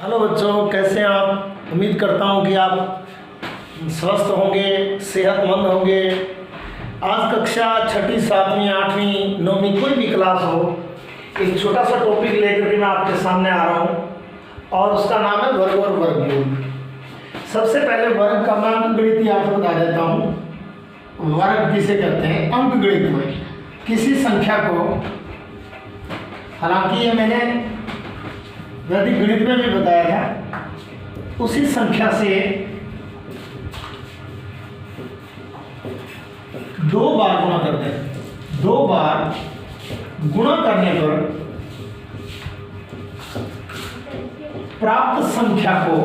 Hello बच्चों, कैसे हैं आप। उम्मीद करता हूं कि आप स्वस्थ होंगे, सेहतमंद होंगे। आज कक्षा छठी, सातवीं, आठवीं, नौवीं कोई भी क्लास हो, एक छोटा सा टॉपिक लेकर के मैं आपके सामने आ रहा हूं और उसका नाम है वर्ग और वर्गमूल। सबसे पहले वर्ग का मैं अंकगणित आपको बता देता हूँ। वर्ग किसे कहते हैं? अंकगणित में किसी संख्या को, हालांकि ये मैंने वैदिक गणित में भी बताया था, उसी संख्या से दो बार गुणा करते हैं। दो बार गुणा करने पर प्राप्त संख्या को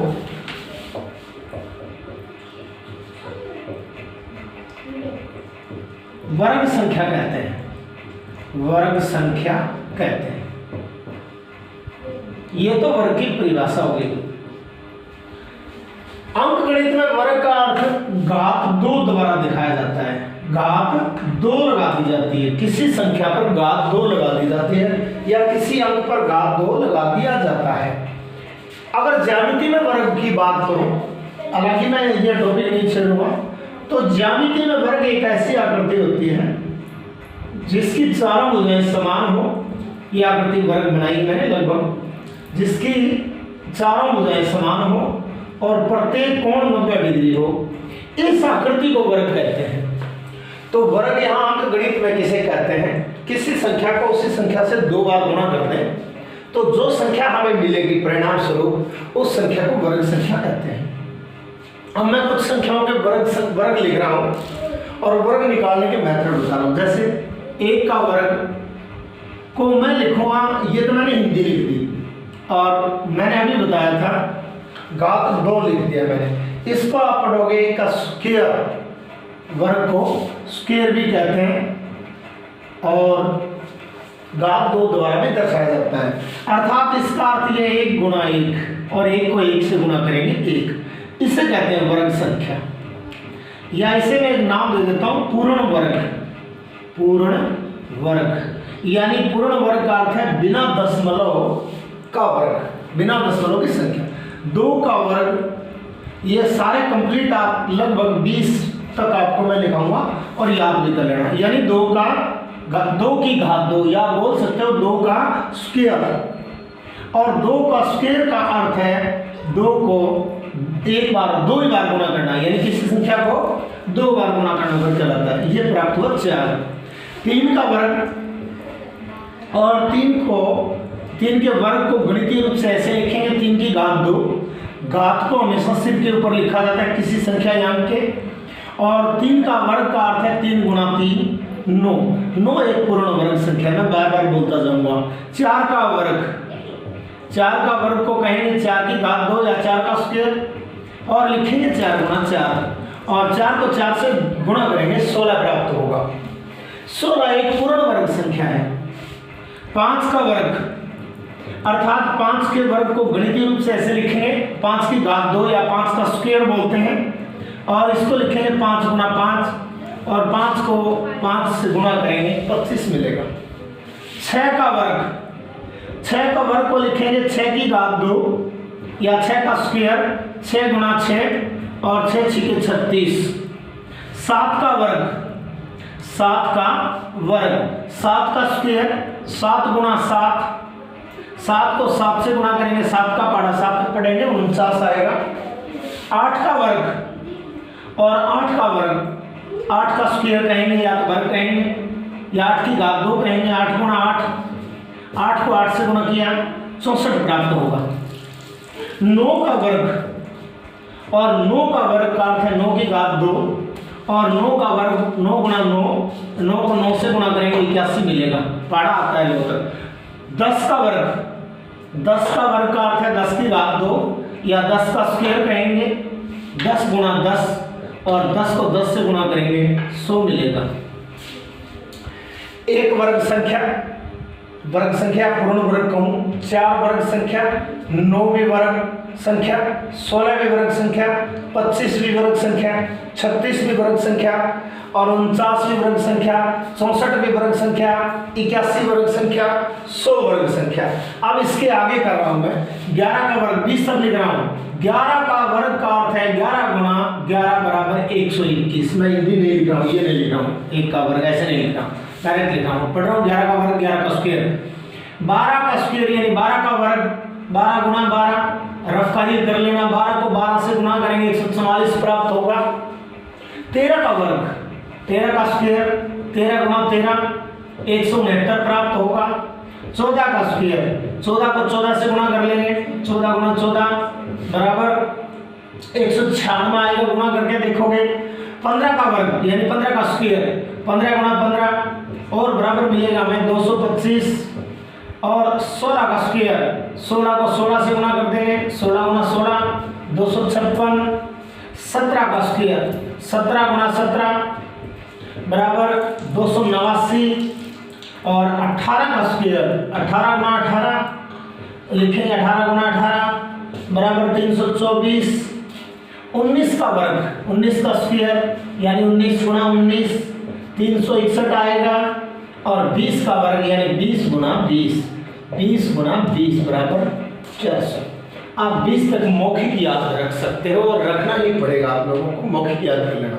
वर्ग संख्या कहते हैं। वर्ग संख्या कहते हैं। ये तो वर्ग की परिभाषा हो गई। अंकगणित में वर्ग का अर्थ घात 2 द्वारा दिखाया जाता है। घात 2 लगा दी जाती है, किसी संख्या पर घात 2 लगा दी जाती है या किसी अंक पर घात 2 लगा दिया जाता है। अगर ज्यामिति में वर्ग की बात करूं, हालांकि मैं ये टॉपिक नहीं छेड़ूंगा, तो ज्यामिति में वर्ग एक ऐसी आकृति होती है जिसकी चारों भुजाएं समान हो। यह आकृति वर्ग बनाई मैंने लगभग, जिसकी चारों भुजाएं समान हो और प्रत्येक कोण 90 डिग्री हो, इस आकृति को वर्ग कहते हैं। तो वर्ग यहाँ अंकगणित में किसे कहते हैं? किसी संख्या को उसी संख्या से 2 बार गुणा करते हैं, तो जो संख्या हमें मिलेगी परिणाम स्वरूप, उस संख्या को वर्ग संख्या कहते हैं। अब मैं कुछ संख्याओं के वर्ग लिख रहा हूं और वर्ग निकालने के मेथड बता रहा हूं। जैसे 1 का वर्ग को मैं लिखूंगा, ये तो मैंने हिंदी लिख दी, और मैंने अभी बताया था घात 2 लिख दिया मैंने। इसको आप पढ़ोगे 1 का स्क्वायर, वर्ग को स्क्वायर भी कहते हैं और घात 2 द्वारा भी दर्शाया जाता है। अर्थात इसका अर्थ ये 1 गुणा 1, और 1 को 1 से गुणा करेंगे 1, इसे कहते हैं वर्ग संख्या। या इसे मैं एक नाम दे देता हूं पूर्ण वर्ग। पूर्ण वर्ग यानी पूर्ण वर्ग का अर्थ है बिना दशमलव का वर्ग, बिना दशमलव की संख्या। 2 का वर्ग, ये सारे कंप्लीट आप लगभग 20 तक आपको मैं लिखाऊंगा और याद भी कर लेना। यानी 2 की घात 2, या बोल सकते हो 2 का स्क्वायर। और 2 का स्क्वायर का अर्थ है 2 को एक बार 2 ही बार गुणा करना, यानी किसी संख्या को 2 बार गुणा करने पर कहलाता है। ये प्राप्त हुआ 4। 3 का वर्ग, और 3 के वर्ग को गणितीय रूप से ऐसे लिखेंगे 3 की घात 2। घात को हमेशा सिर के ऊपर लिखा जाता है किसी संख्या या अंक के। और 3 का वर्ग का अर्थ है 3 गुणा 3 9। 9 एक पूर्ण वर्ग संख्या, मैं बार बार बोलता जाऊंगा। 4 का वर्ग को कहेंगे 4 की घात 2 या 4 का स्क्वायर, और लिखेंगे 4 गुणा 4, और 4 को 4 से गुणा करेंगे 16 प्राप्त होगा। 16 एक पूर्ण वर्ग संख्या है। 5 का वर्ग, अर्थात 5 के वर्ग को गणितीय रूप से ऐसे लिखेंगे 5 की घात 2 या 5 का स्क्वायर बोलते हैं, और इसको लिखेंगे 5 गुणा 5, और 5 को 5 से गुणा करेंगे 25 मिलेगा। 6 का वर्ग को लिखेंगे 6 की घात 2 या 6 का स्क्वायर, 6 गुणा 6, और 6 6 36। 7 का वर्ग 7 का स्क्वायर, 7 गुणा 7, 7 को 7 से गुणा करेंगे 7 का पढ़ा 7 तक पढ़ेंगे 49 आएगा। 8 का वर्ग, और 8 का वर्ग 8 का स्क्वायर कहेंगे या तो वर्ग कहेंगे, या 8 की घात 2 कहेंगे। 8 गुणा 8 को 8 से गुणा किया 64 प्राप्त होगा। 9 का वर्ग, और 9 का वर्ग का अर्थ है 9 की घात 2, और 9 का वर्ग 9 गुणा 9 को 9 से गुणा करेंगे 81 मिलेगा, पाड़ा आता है 9 तक। 10 का वर्ग का अर्थ है 10 की घात 2 या 10 का स्क्वायर कहेंगे, 10 गुणा 10, और 10 को 10 से गुणा करेंगे 100 मिलेगा। एक वर्ग संख्या वर्ग संख्या पूर्ण वर्ग कहूँ, 4 वर्ग संख्या, 9वीं वर्ग संख्या, 16वीं वर्ग संख्या, 25वीं वर्ग संख्या, 36वीं वर्ग संख्या और 49वीं वर्ग संख्या, 64वीं वर्ग संख्या, 81 वर्ग संख्या, 100 वर्ग संख्या। अब इसके आगे कर रहा हूं मैं 11 का वर्ग 20 तक लिख रहा हूं। 11 का वर्ग का अर्थ है 11 गुणा 11 बराबर 121। मैं हिंदी नहीं लिख रहा हूँ, ये नहीं लिख रहा हूँ, 1 का वर्ग ऐसे नहीं लिख रहा हूँ, डायरेक्ट लिख रहा हूँ। पढ़ रहा हूँ 11 का वर्ग 11 का स्क्वायर, 12 का स्क्वायर यानी 12 का वर्ग 12 गुणा 12, रफ खाली कर लेना, 12 को 12 से गुणा करेंगे 144 प्राप्त होगा। 13 का वर्ग 13 का स्क्वायर 13 गुणा 13 169 प्राप्त होगा। 14 का स्क्वायर 14 को 14 से गुणा कर लेंगे, 14 गुणा 14 बराबर 196 आएगा, गुणा करके देखोगे। 15 का वर्ग यानी 15 का स्क्वायर 15 गुणा 15 और बराबर मिलेगा हमें 225 और 16 का स्क्वायर 16 को 16 से गुणा कर देंगे, 16 गुणा 16 256। 17 का स्क्वायर 17 गुणा 17 बराबर 289 और 18 का स्क्वायर 18 गुणा 18 लिखेंगे, 18 गुणा 18 बराबर 324। 19 का वर्ग 19 का स्क्वायर यानी 19 गुणा 19 361 आएगा और 20 का वर्ग यानी 20 गुणा 20 20 गुणा 20 बराबर 400। आप 20 तक मौखिक याद रख सकते हो और रखना ही पड़ेगा आप लोगों को, मौखिक याद कर लेना,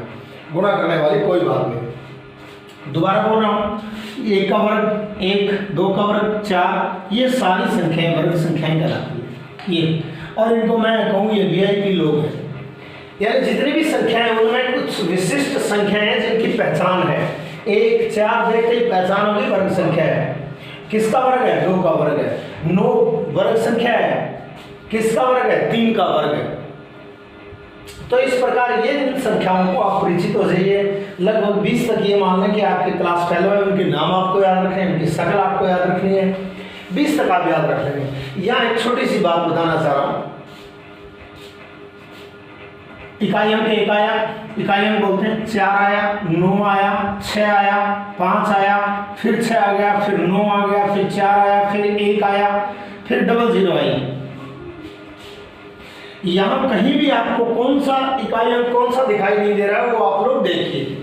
गुणा करने वाली कोई बात नहीं। दोबारा बोल रहा हूँ, 1 का वर्ग 1, 2 का वर्ग 4, ये सारी संख्याएं वर्ग संख्याएं कहलाती है ये, और इनको मैं कहूँ ये वीआईपी लोग हैं। यानी जितनी भी संख्याएं उनमें कुछ विशिष्ट संख्याएं हैं जिनकी पहचान है। 1 4 देखते ही पहचान होगी वर्ग संख्या है। किसका वर्ग है? 2 का वर्ग है। 9 वर्ग संख्या है। किसका वर्ग है? 3 का वर्ग है। तो इस प्रकार ये इन संख्याओं को आप परिचित हो जाइए। लगभग 20 तक ये मान लें कि आपके क्लास फेलो है, उनके नाम आपको याद रखने हैं, उनकी शक्ल आपको याद रखनी है, 20 तक आप याद रख लेंगे। यहाँ एक छोटी सी बात बताना चाह रहा हूँ। इकाई अंक इकाई अंक बोलते हैं। 4 आया, 9 आया, 6 आया, 5 आया, फिर 6 आ गया, फिर 9 आ गया, फिर 4 आया, फिर 1 आया, फिर 00 आई। यहाँ कहीं भी आपको कौन सा इकाई अंक कौन सा दिखाई नहीं दे रहा है, वो आप लोग देखिए।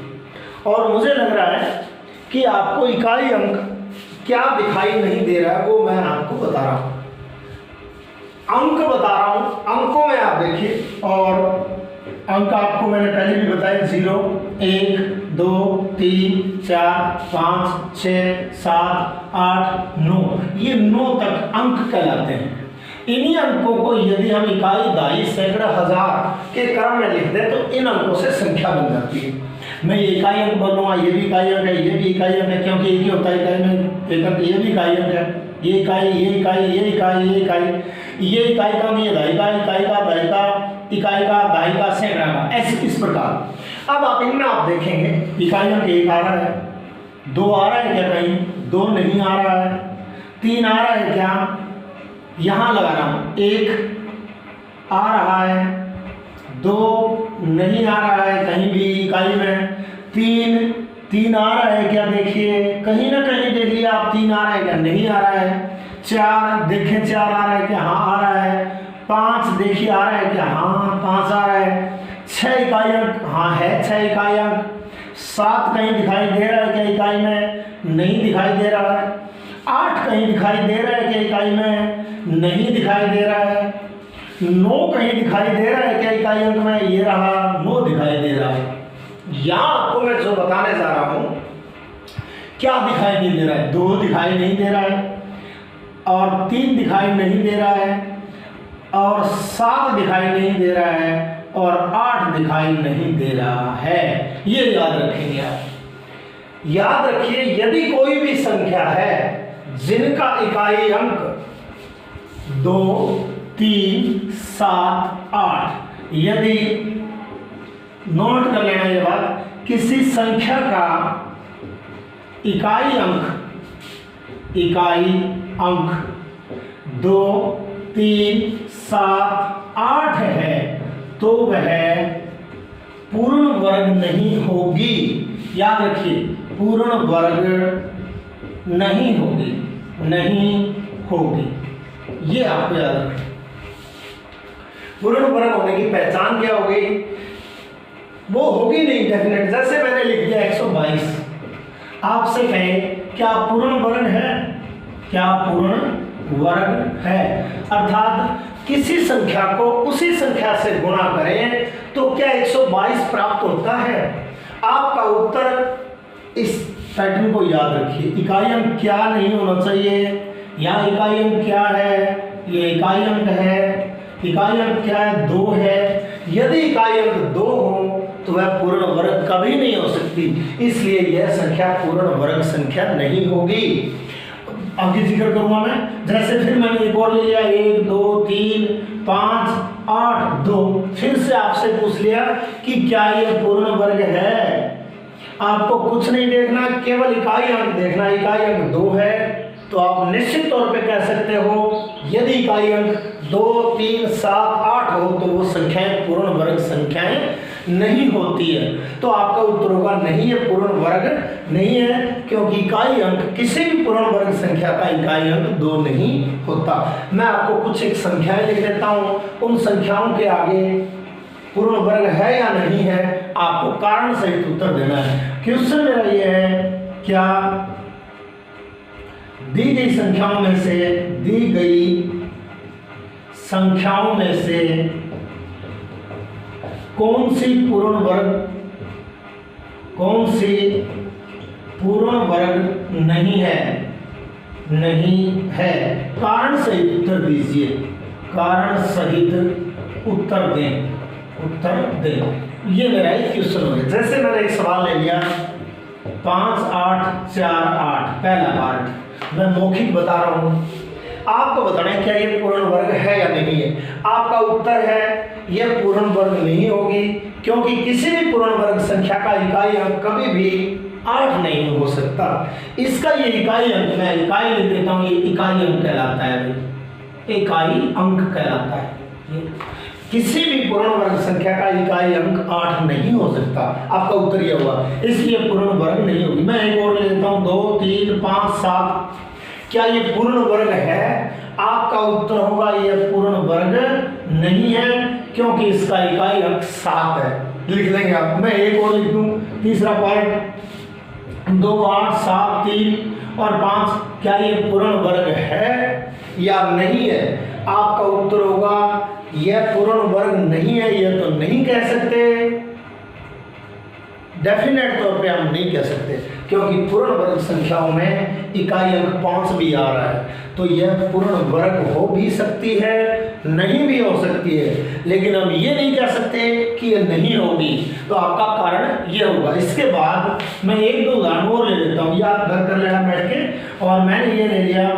और मुझे लग रहा है कि आपको इकाई अंक क्या दिखाई नहीं दे रहा है वो मैं आपको बता रहा हूँ, अंक बता रहा हूँ। अंकों में आप देखिए, और अंक आपको मैंने पहले भी बताया 0 1 2 3 4 5 6 7 8 9, ये 9 तक अंक कहलाते हैं। इन्हीं अंकों को यदि हम इकाई, दहाई, सैकड़ा, हजार के क्रम में लिख दें तो इन अंकों से संख्या बन जाती है। मैं ये इकाई अंक बोलूँगा, ये भी इकाई अंक है, ये भी इकाई अंक है, क्योंकि एक ही होता है इकाई में एक अंक, ये भी इकाई अंक है, ये इकाई, ये इकाई, ये इकाई, ये इकाई, ये इकाई का, ये दहाई का, इकाई का, दहाई का, इकाई का, दहाई का, सैकड़ा का, ऐसे इस प्रकार। अब आप इनमें आप देखेंगे इकाई अंक 1 आ रहा है, 2 आ रहा है क्या? कहीं 2 नहीं आ रहा है। 3 आ रहा है क्या? यहाँ लगा रहा हूँ। 1 आ रहा है, 2 नहीं आ रहा है कहीं भी इकाई में। 3 आ रहा है क्या? देखिए कहीं ना कहीं देख लिया आप, 3 आ रहा है क्या? नहीं आ रहा है। 4 देखें, 4 आ रहा है क्या? हाँ आ रहा है। 5 देखिए आ रहा है क्या? हाँ 5 आ रहा है। 6 इकाई अंक, हाँ है 6 इकाई अंक। 7 कहीं दिखाई दे रहा है क्या इकाई में? नहीं दिखाई दे रहा है। 8 कहीं दिखाई दे रहा है क्या इकाई में? नहीं दिखाई दे रहा है। 9 कहीं दिखाई दे रहा है क्या इकाई अंक में? ये रहा 9 दिखाई दे रहा है। यहाँ आपको मैं जो बताने जा रहा हूँ, क्या दिखाई नहीं दे रहा है? 2 दिखाई नहीं दे रहा है, और 3 दिखाई नहीं दे रहा है, और 7 दिखाई नहीं दे रहा है, और 8 दिखाई नहीं दे रहा है। ये याद रखेंगे आप। याद रखिए, यदि कोई भी संख्या है जिनका इकाई अंक 2 3 7 8, यदि नोट कर लेना ये बात, किसी संख्या का इकाई अंक 2 3 7 8 है तो वह पूर्ण वर्ग नहीं होगी। याद रखिए, पूर्ण वर्ग नहीं होगी, नहीं होगी। ये आपको याद रखना। पूर्ण वर्ग होने की पहचान क्या हो गई? वो होगी नहीं डेफिनेट। जैसे मैंने लिख दिया 122, आपसे कहें क्या पूर्ण वर्ग है? क्या पूर्ण वर्ग है? अर्थात किसी संख्या को उसी संख्या से गुणा करें तो क्या 122 प्राप्त होता है? आपका उत्तर, इस पैटर्न को याद रखिए, इकाई अंक क्या नहीं होना चाहिए? यहाँ इकाई अंक क्या है? ये इकाई अंक है। इकाई अंक क्या है? 2 है। यदि इकाई अंक 2 हो तो वह पूर्ण वर्ग कभी नहीं हो सकती, इसलिए यह संख्या पूर्ण वर्ग संख्या नहीं होगी। आगे जिक्र करूंगा मैं। जैसे फिर मैंने एक और ले लिया, 1 2 3 5 8 2, फिर से आपसे पूछ लिया कि क्या यह पूर्ण वर्ग है? आपको कुछ नहीं देखना, केवल इकाई अंक देखना। इकाई अंक 2 है तो आप निश्चित तौर पे कह सकते हो यदि इकाई अंक 2 3 7 8 हो तो वो संख्याएं पूर्ण वर्ग संख्याएं नहीं होती है। तो आपका उत्तर होगा नहीं, ये पूर्ण वर्ग नहीं है, क्योंकि इकाई अंक किसी भी पूर्ण वर्ग संख्या का इकाई अंक 2 नहीं होता। मैं आपको कुछ एक संख्याएं लिख देता हूं, उन संख्याओं के आगे पूर्ण वर्ग है या नहीं है आपको कारण सहित उत्तर देना है। क्वेश्चन मेरा ये है, क्या दी गई संख्याओं में से कौन सी पूर्ण वर्ग नहीं है? कारण सहित उत्तर दीजिए। कारण सहित उत्तर दें। ये मेरा एक क्वेश्चन हो गया। जैसे मैंने एक सवाल ले लिया 5 8 4 8, पहला पार्ट मैं मौखिक बता रहा हूं, आपको बताना है क्या ये पूर्ण वर्ग है या नहीं है। आपका उत्तर है यह पूर्ण वर्ग नहीं होगी, क्योंकि किसी भी पूर्ण वर्ग संख्या का इकाई अंक कभी भी 8 नहीं हो सकता। इसका ये इकाई अंक, मैं इकाई लिख देता हूं, ये इकाई अंक कहलाता है, इकाई अंक कहलाता है। किसी भी पूर्ण वर्ग संख्या का इकाई अंक 8 नहीं हो सकता। आपका उत्तर यह हुआ, इसलिए पूर्ण वर्ग नहीं होगी। मैं एक और ले लेता हूं 2 3 5 7, क्या ये पूर्ण वर्ग है? आपका उत्तर होगा यह पूर्ण वर्ग नहीं है, क्योंकि इसका इकाई अंक 7 है। लिख लेंगे आप। मैं एक और लिख दूं, तीसरा पार्ट 2 8 7 3 और 5, क्या ये पूर्ण वर्ग है या नहीं है? आपका उत्तर होगा यह पूर्ण वर्ग नहीं है। यह तो नहीं कह सकते, डेफिनेट तौर पे हम नहीं कह सकते, क्योंकि पूर्ण वर्ग संख्याओं में इकाई अंक 5 भी आ रहा है, तो यह पूर्ण वर्ग हो भी सकती है, नहीं भी हो सकती है, लेकिन हम ये नहीं कह सकते कि यह नहीं होगी। तो आपका कारण यह होगा। इसके बाद मैं 1 2 उदाहरण और ले लेता हूँ, याद घर कर लेना बैठ के। और मैंने ये ले लिया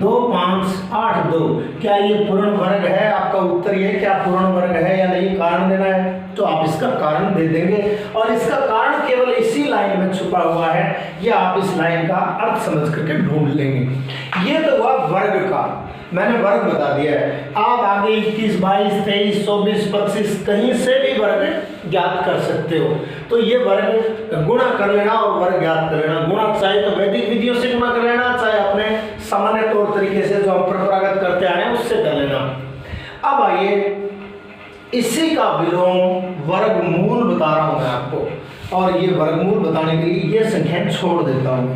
2 5 8 2, क्या ये पूर्ण वर्ग है? आपका उत्तर ये क्या पूर्ण वर्ग है या नहीं, कारण देना है, तो आप इसका कारण दे देंगे। और इसका कारण केवल इसी लाइन में छुपा हुआ है, ये आप इस लाइन का अर्थ समझ करके ढूंढ लेंगे। ये तो हुआ वर्ग का, मैंने वर्ग बता दिया है। आप आगे 21 22 23 24 25 कहीं से भी वर्ग ज्ञात कर सकते हो। तो ये वर्ग गुणा कर लेना और वर्ग ज्ञात कर लेना। गुणा चाहे तो वैदिक विधियों से गुणा कर लेना, चाहे अपने सामान्य तौर तरीके से जो हम परंपरागत करते आ रहे हैं उससे कर लेना। अब आइए, इसी का विलोम वर्गमूल बता रहा हूं मैं आपको, और ये वर्गमूल बताने के लिए ये संख्या छोड़ देता हूं।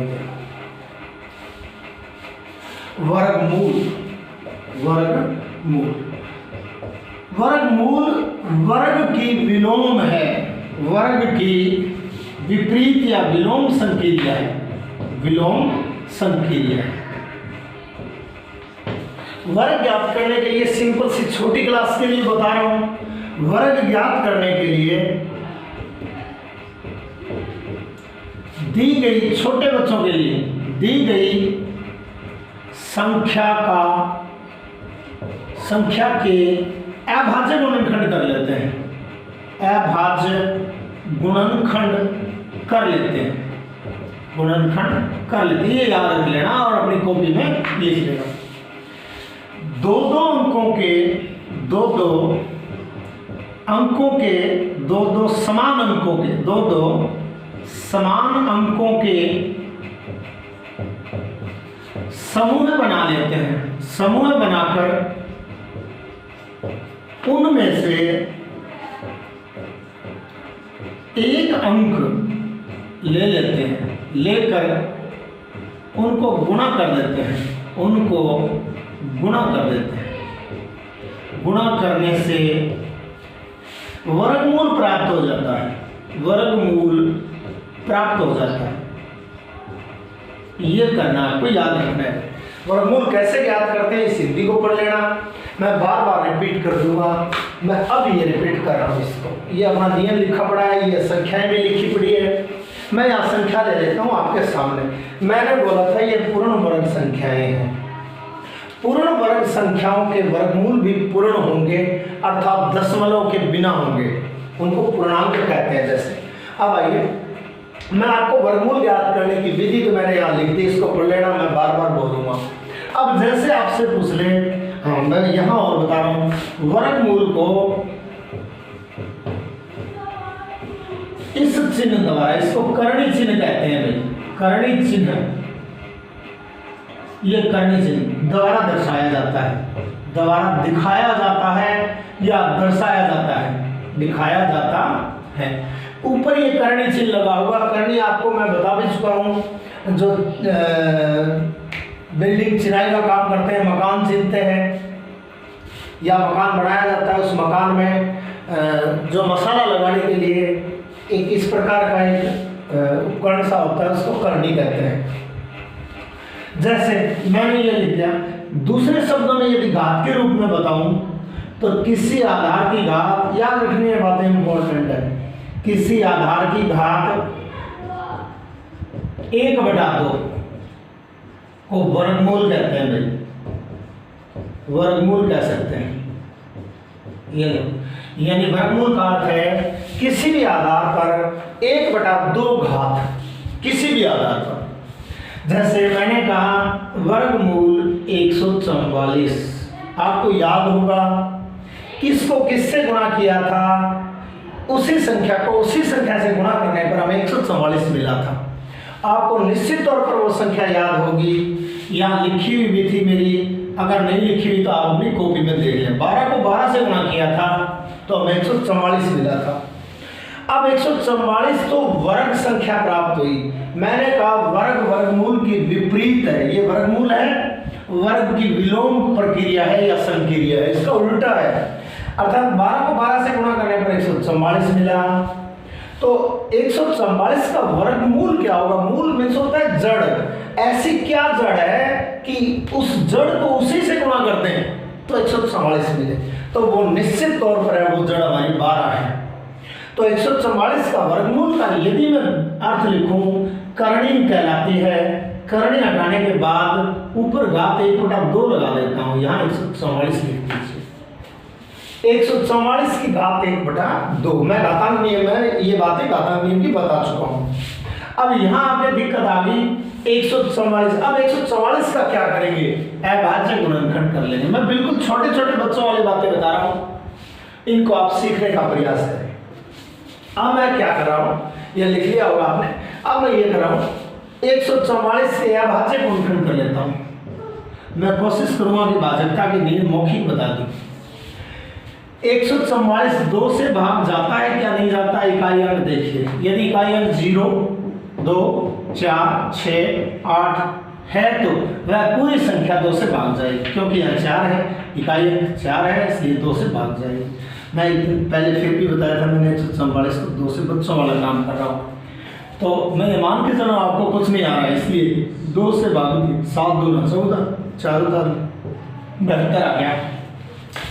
वर्गमूल वर्ग की विलोम है, वर्ग की विपरीत या विलोम संक्रिया है, विलोम संक्रिया। वर्ग ज्ञात करने के लिए सिंपल सी छोटी क्लास के लिए बता रहा हूं। वर्ग ज्ञात करने के लिए दी गई, छोटे बच्चों के लिए दी गई संख्या के अभाज्य गुणनखंड कर लेते हैं, अभाज्य गुणनखंड कर लेते हैं, गुणनखंड कर लेते हैं। ये याद रख लेना और अपनी कॉपी में लिख लेना। दो दो अंकों के समान अंकों के समूह बना लेते हैं। समूह बनाकर उनमें से एक अंक ले लेते हैं, लेकर उनको गुणा कर देते हैं, उनको गुणा कर देते हैं। गुणा करने से वर्गमूल प्राप्त हो जाता है, वर्गमूल प्राप्त हो जाता है। ये करना आपको याद रखना है। वर्गमूल कैसे याद करते हैं इस हिंदी को पढ़ लेना, मैं बार बार रिपीट कर दूंगा। मैं अब ये रिपीट कर रहा हूँ इसको। ये अपना नियम लिखा पड़ा है, ये संख्याएं भी लिखी पड़ी है। मैं यहाँ संख्या ले लेता हूँ आपके सामने। मैंने बोला था ये पूर्ण वर्ग संख्याएं हैं। पूर्ण वर्ग संख्याओं के वर्गमूल भी पूर्ण होंगे, अर्थात दशमलव के बिना होंगे, उनको पूर्णांक कहते हैं। जैसे अब आइए, मैं आपको वर्गमूल याद करने की विधि तो मैंने यहाँ लिख दी, इसको पढ़ लेना, मैं बार बार बोलूंगा। अब जैसे आपसे पूछ ले, हाँ मैं यहाँ और बता रहा हूँ, वर्गमूल को इस चिन्ह द्वारा, इसको करणी चिन्ह कहते हैं भाई, करणी चिन्ह, ये करणी चिन्ह द्वारा दर्शाया जाता है, द्वारा दिखाया जाता है या दर्शाया जाता है, दिखाया जाता है। ऊपर ये करणी चिन्ह लगा हुआ, करणी आपको मैं बता भी चुका हूँ, जो बिल्डिंग चिनाई का काम करते हैं, मकान चिनते हैं या मकान बनाया जाता है, उस मकान में जो मसाला लगाने के लिए एक इस प्रकार का एक उपकरण सा होता है, उसको करणी कहते हैं। जैसे मैंने ये लिख दिया। दूसरे शब्दों में यदि घात के रूप में बताऊं तो किसी आधार की घात, याद रखनी है बातें इंपॉर्टेंट है, किसी आधार की घात 1/2 को वर्गमूल कहते हैं भाई, वर्गमूल कह सकते हैं। ये यानी वर्गमूल का अर्थ है किसी भी आधार पर 1/2 घात, किसी भी आधार पर। जैसे मैंने कहा वर्गमूल 144, आपको याद होगा किसको किससे गुणा किया था, उसी संख्या को उसी संख्या से गुणा करने पर हमें 144 मिला था। आपको निश्चित तौर पर वो संख्या याद होगी, यहाँ लिखी हुई भी थी मेरी, अगर नहीं लिखी हुई तो आप अपनी कॉपी में देख लें। 12 को 12 से गुणा किया था तो हमें 144 मिला था। अब 144 तो वर्ग संख्या प्राप्त हुई। मैंने कहा वर्ग वर्गमूल की विपरीत है, ये वर्गमूल है, वर्ग की विलोम प्रक्रिया है या संक्रिया है, इसका उल्टा है। अर्थात 12 को 12 से गुणा करने पर 144 मिला, तो 144 का वर्गमूल क्या होगा? मूल मीन्स होता है जड़। ऐसी क्या जड़ है कि उस जड़ को उसी से गुणा करते हैं तो 144 मिले, तो वो निश्चित तौर पर है, वो जड़ हमारी 12 है। तो 144 का वर्गमूल का यदि मैं अर्थ लिखूं, करणी कहलाती है। करणी हटाने के बाद ऊपर घात 1/2 लगा देता हूं, यहाँ 144 लिख दीजिए। 144 की घात 1/2, मैं घातांक नियम में ये बातें घातांक नियम की बता चुका हूँ। अब यहाँ आगे दिक्कत आ गई 144। अब 144 का क्या करेंगे? अभाज्य गुणनखंड कर लेंगे। मैं बिल्कुल छोटे छोटे बच्चों वाली बातें बता रहा हूँ, इनको आप सीखने का प्रयास करें। अब मैं क्या कर रहा हूँ, ये लिख लिया होगा आपने। अब मैं ये कर रहा हूँ 144 से अभाज्य गुणनखंड कर लेता हूँ। मैं कोशिश करूँगा कि भाजकता की नींद मौखिक बता दूँ। 144 2 से भाग जाता है क्या नहीं जाता है? इकाई अंक देखिए, यदि इकाई अंक 0, 2, 4, 6, 8 है तो वह पूरी संख्या 2 से भाग जाएगी, क्योंकि यहाँ 4 है, इकाई अंक 4 है, इसलिए 2 से भाग जाएगी। मैं एक दिन पहले फिर भी बताया था, मैंने 144 को 2 से बच्चों वाला काम कर रहा हूँ, तो मैं मान के चलो आपको कुछ नहीं आ रहा है, इसलिए 2 से भाग दी, 7 दूना 14, 4 उतार 72 आ गया।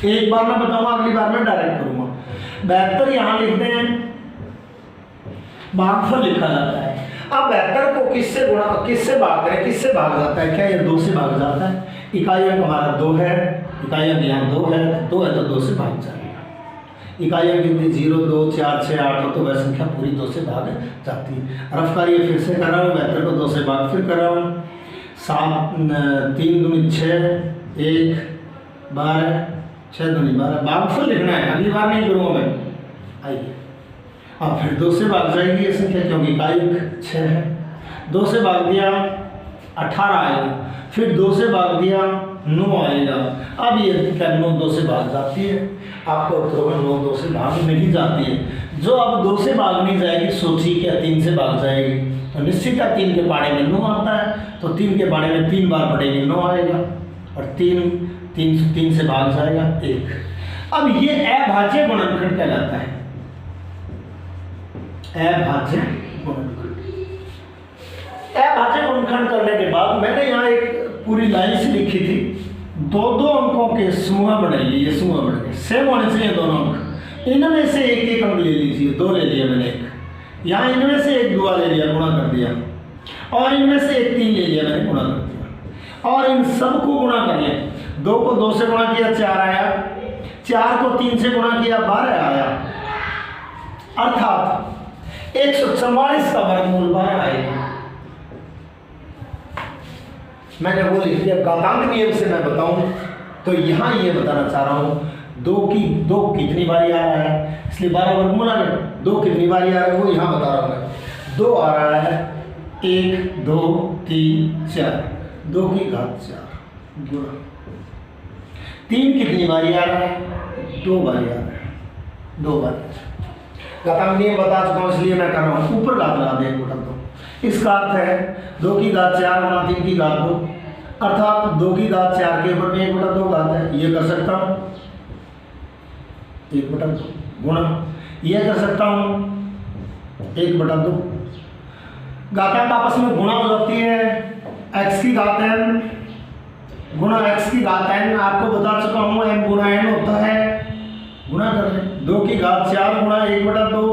एक बार मैं बताऊंगा, अगली बार मैं डायरेक्ट करूंगा। 72 यहाँ लिखते हैं, भागफल लिखा जाता है। अब 72 को किससे भाग करें, किससे भाग जाता है? क्या ये 2 से भाग जाता है? इकाई अंक हमारा 2 है, इकाई अंक यहाँ 2 है, 2 है तो 2 से भाग जाएगा। इकाई अंक यदि 0, 2, 4, 6, 8 हो तो वह संख्या पूरी 2 से भाग जाती है। रफ्तार ये फिर से कर रहा हूँ, 72 को 2 से भाग फिर कर रहा हूँ। 7 3 दूनी 6, 1 12, 6 दूनी 12। भागफल लिखना है, अगली बार नहीं करूँगा मैं। आइए, अब फिर 2 से भाग जाएगी ये संख्या, क्योंकि इकाई अंक 6 है। 2 से भाग दिया 18 आएगा, फिर 2 से भाग दिया 9 आएगा। अब ये 9 2 से भाग जाती है, आपको उत्तर में 9 2 से भाग नहीं जाती है। जो अब 2 से भाग नहीं जाएगी, सोची क्या 3 से भाग जाएगी, तो निश्चित है 3 के पाड़े में 9 आता है, तो 3 के पाड़े में 3 बार पड़ेगी 9 आएगा, और 3 से भाग जाएगा 1। अब ये अभाज्य गुणनखंड कहलाता है, अभाज्य गुणनखंड। अभाज्य गुणनखंड करने के बाद मैंने यहाँ एक पूरी लाइन से लिखी थी, 2 अंकों के समूह बनाइए, ये समूह बन गए, सेम होने चाहिए दोनों अंक। इनमें से एक अंक ले लीजिए, 2 ले लिया मैंने, एक यहाँ इनमें से एक दुआ ले लिया, गुणा कर दिया, और इनमें से एक 3 ले लिया मैंने, गुणा कर दिया, और इन सबको गुणा कर लिया। 2 को 2 से गुणा किया 4 आया, 4 को 3 से गुणा किया 12 आया, अर्थात 144 का वर्गमूल 12 आएगा। मैंने वो लिख दिया। घातांक नियम से मैं बताऊं तो यहाँ ये बताना चाह रहा हूँ, 2 कितनी बारी आ रहा है, इसलिए 12 वर्गमूल आ गया। 2 कितनी बारी आ रहा है वो यहाँ बता रहा हूँ मैं। 2 आ रहा है 1 2 3 4, 2 की घात 4 गुणा 3 कितनी बारी आ रहा है, 2 बारी आ रहा है, 2 बारी। घातांक नियम बता चुका हूँ इसलिए मैं कर रहा हूँ, ऊपर घात लगा दें 2। इसका अर्थ है 2 की घात 4 गुणा 3 की घात 2, अर्थात 2 की घात 4 के ऊपर में 1/2 घात है, ये कर सकता हूँ 1/2 गुणा, ये कर सकता हूँ 1/2। घातांक आपस में गुणा हो जाती है, x की घात n गुणा x की घात n, आपको बता चुका हूँ m गुणा n होता है, गुणा कर लें। 2 की घात 4 गुणा 1/2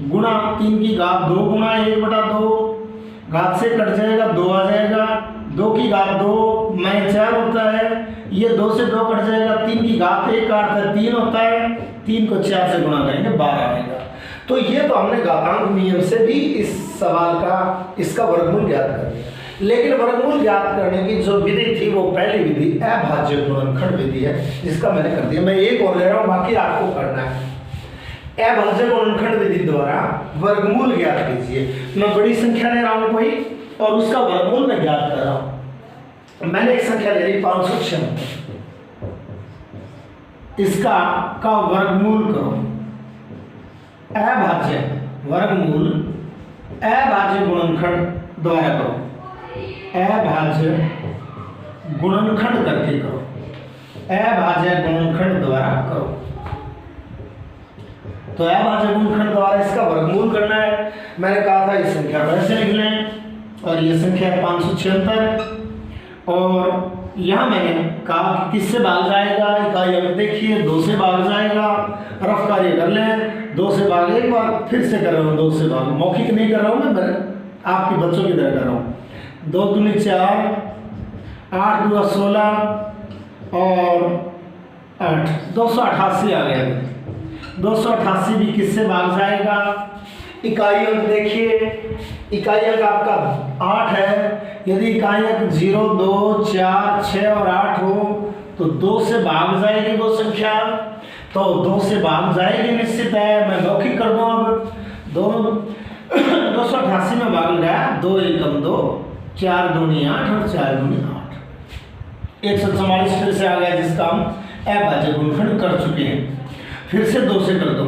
गुणा 3 की घात 2 गुणा 1/2, घात से कट जाएगा 2 आ जाएगा, 2 की घात 2 में 4 होता है, ये 2 से 2 कट जाएगा, 3 की घात 1 का अर्थ है 3 होता है, 3 को 4 से गुणा करेंगे 12 आएगा। तो ये तो हमने घातांक नियम से भी इस सवाल का इसका वर्गमूल ज्ञात कर दिया, लेकिन वर्गमूल ज्ञात करने की जो विधि थी वो पहली विधि अभाज्य गुणनखंड विधि है, जिसका मैंने कर दिया। मैं एक और ले रहा हूँ, बाकी आपको करना है। अभाज्य गुणनखंड विधि द्वारा वर्गमूल ज्ञात कीजिए। मैं बड़ी संख्या ले रहा हूँ कोई, और उसका वर्गमूल मैं ज्ञात कर रहा हूँ। मैंने एक संख्या ले ली 576, इसका का वर्गमूल करो, अभाज्य वर्गमूल अभाज्य गुणनखंड द्वारा करो, अभाज्य गुणनखंड करके करो, अभाज्य गुणनखंड द्वारा करो। तो अभाज्य गुणनखंड द्वारा इसका वर्गमूल करना है। मैंने कहा था इस संख्या को ऐसे लिख लें, और ये संख्या है 576, और यहाँ मैंने कहा कि किससे भाग जाएगा, इकाई अंक देखिए 2 से भाग जाएगा, रफ कार्य कर लें, 2 से भाग, एक बार फिर से कर रहा हूँ 2 से भाग, मौखिक नहीं कर रहा हूँ मैं आपके बच्चों की तरह कर रहा हूँ। 2 दूनी 4, 8 दूना 16 और 8, 288 आ गया। 288 भी किससे भाग जाएगा, इकाई अंक देखिए, इकाई अंक आपका 8 है, यदि इकाई अंक 0 2 4 6 और 8 हो तो 2 से भाग जाएगी वो संख्या, तो 2 से भाग जाएगी निश्चित है। मैं मौखिक कर दूं, अब 288 में भाग गया 2 एकम 2, 4 दूनी 8 और 4 दूनी 8, 144 फिर से आ गया, जिसका हम अभाज्य गुणनखंड कर चुके हैं। फिर से 2 से कर दो,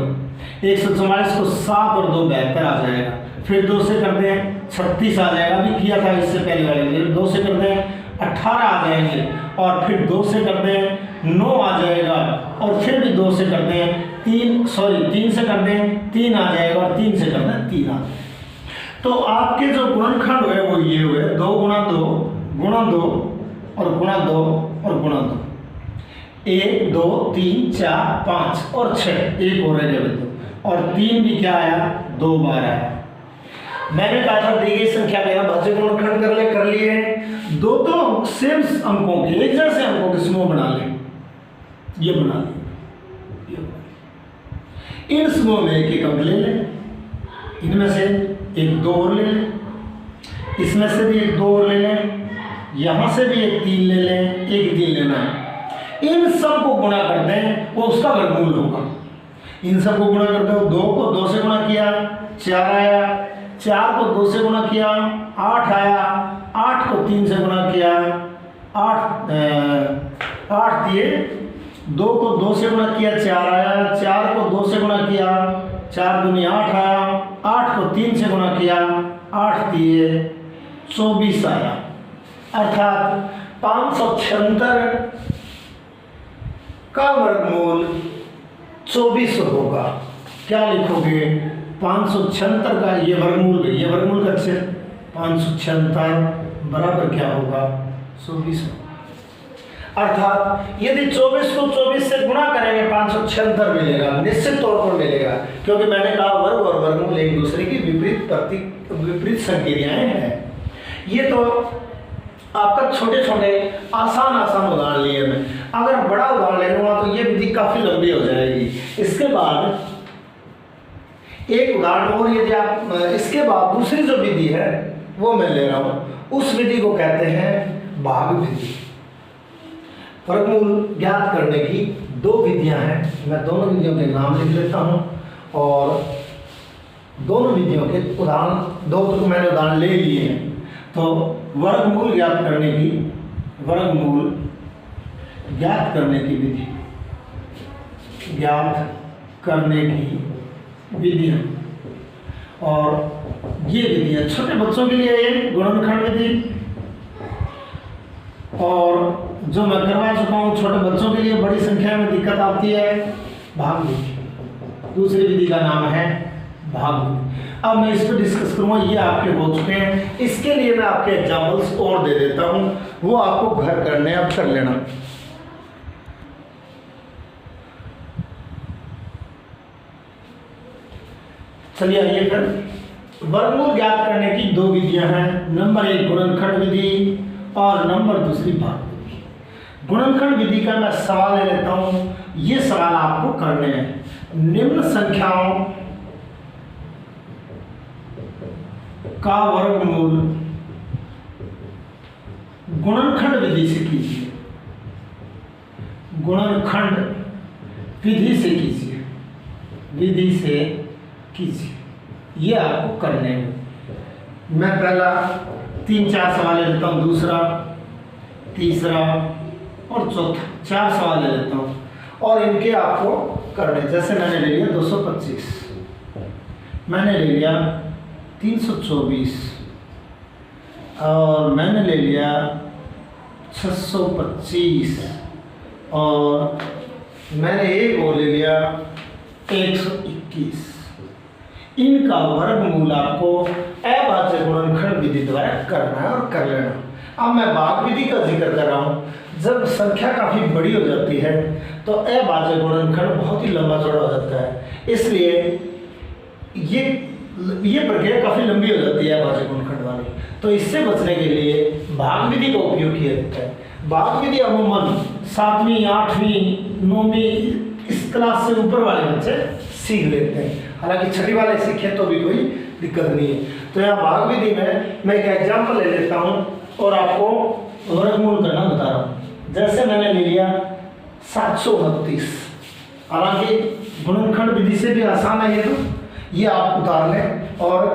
144 को 7 और 2 72 आ जाएगा, फिर 2 से कर दें 36 आ जाएगा, अभी किया था इससे पहले वाले में। 2 से कर दें 18 आ जाएंगे, और फिर 2 से कर दें 9 आ जाएगा, और फिर भी 2 से कर दें 3 से कर दें 3 आ जाएगा, और 3 से कर दें 3 आ जाएगा। तो आपके जो गुणनखंड हुए वो ये हुए 2 गुणा 2 गुणा 2 और गुणा 2 और गुणा 2, 1 2 3 4 5 और 6, एक और रह गया, और 3 भी क्या आया, 2 बार आया। मैंने कहा था दी गई संख्या में अभाज्य गुणनखंड कर लिए, 2 सेम अंकों के, एक जैसे अंकों के समूह बना लें, ये बना लें। इन समूह में एक अंक ले लें, इनमें से 1 2 और ले लें, इसमें से भी 1 2 और ले लें, यहां से भी 1 3 ले लें, 1 3 लेना है। इन सब को गुणा कर दें, वो उसका वर्गमूल होगा। इन सब को गुणा कर दो, 2 को 2 से गुणा किया 4 आया, 4 को 2 से गुणा किया 8 आया, 8 को 3 से गुणा किया 8 8 दिए, 2 को 2 से गुणा किया 4 आया, 4 को 2 से गुणा किया 4 दूनी 8 आया, 8 को 3 से गुणा किया 8 दिए 24 आया। अर्थात 576 का वर्गमूल 24 होगा। क्या लिखोगे? 576 का ये वर्गमूल का अक्षर 576 बराबर क्या होगा? 24। अर्थात यदि 24 को 24 से गुणा करेंगे 576 मिलेगा, निश्चित तौर पर मिलेगा, क्योंकि मैंने कहा वर्ग और वर्गमूल एक दूसरे की विपरीत संक्रियाएं हैं। ये तो आपका छोटे छोटे आसान उदाहरण लिए मैं, अगर बड़ा उदाहरण ले लूँगा तो ये विधि काफ़ी लंबी हो जाएगी। इसके बाद एक उदाहरण और, यदि आप इसके बाद दूसरी जो विधि है वो मैं ले रहा हूँ, उस विधि को कहते हैं भाग विधि। वर्गमूल ज्ञात करने की 2 विधियाँ हैं, मैं दोनों विधियों के नाम लिख लेता हूँ और दोनों विधियों के उदाहरण 2 तो मैंने उदाहरण ले लिए हैं। तो वर्गमूल ज्ञात करने की विधि, ज्ञात करने की विधियाँ, और ये विधियाँ छोटे बच्चों के लिए ये गुणनखंड विधि, और जो मैं करवा चुका हूँ छोटे बच्चों के लिए बड़ी संख्या में दिक्कत आती है, भाग विधि। दूसरी विधि का नाम है भाग विधि। अब मैं इस पर डिस्कस करूँगा, ये आपके हो चुके हैं। इसके लिए मैं आपके एग्जाम्पल्स और दे देता हूँ, वो आपको घर करने अब कर लेना। चलिए आइए फिर वर्गमूल ज्ञात करने की 2 विधियां हैं। नंबर 1 गुणनखंड विधि और नंबर 2 भाग विधि। गुणनखंड विधि का मैं सवाल ले लेता हूँ, ये सवाल आपको करने हैं। निम्न संख्याओं का वर्गमूल गुणनखंड विधि से कीजिए, गुणनखंड विधि से कीजिए, विधि से कीजिए। ये आपको करने हैं। मैं पहला 3-4 सवाल ले लेता हूँ, दूसरा, तीसरा और चौथा, 4 सवाल ले लेता हूँ और इनके आपको करने। जैसे मैंने ले लिया 225, मैंने ले लिया 324 और मैंने ले लिया 625 और मैंने एक और ले लिया 121। इनका वर्गमूल आपको अभाज्य गुणनखंड विधि द्वारा करना है और कर लेना। अब मैं भाग विधि का जिक्र कर रहा हूँ। जब संख्या काफ़ी बड़ी हो जाती है तो अभाज्य गुणनखंड बहुत ही लंबा चौड़ा हो जाता है, इसलिए ये प्रक्रिया काफ़ी लंबी हो जाती है अभाज्य गुणनखंड वाली। तो इससे बचने के लिए भाग विधि का उपयोग किया जाता है। भाग विधि अमूमन 7वीं 8वीं 9वीं इस क्लास से ऊपर वाले बच्चे सीख लेते हैं, हालांकि 6वीं वाले सीखे तो भी कोई दिक्कत नहीं है। तो यहाँ भाग विधि में मैं एक एग्जाम्पल ले लेता हूँ और आपको वर्गमूल करना बता रहा हूँ। जैसे मैंने ले लिया 729, हालांकि गुणनखंड विधि से भी आसान है ये, तो ये आप उतार लें और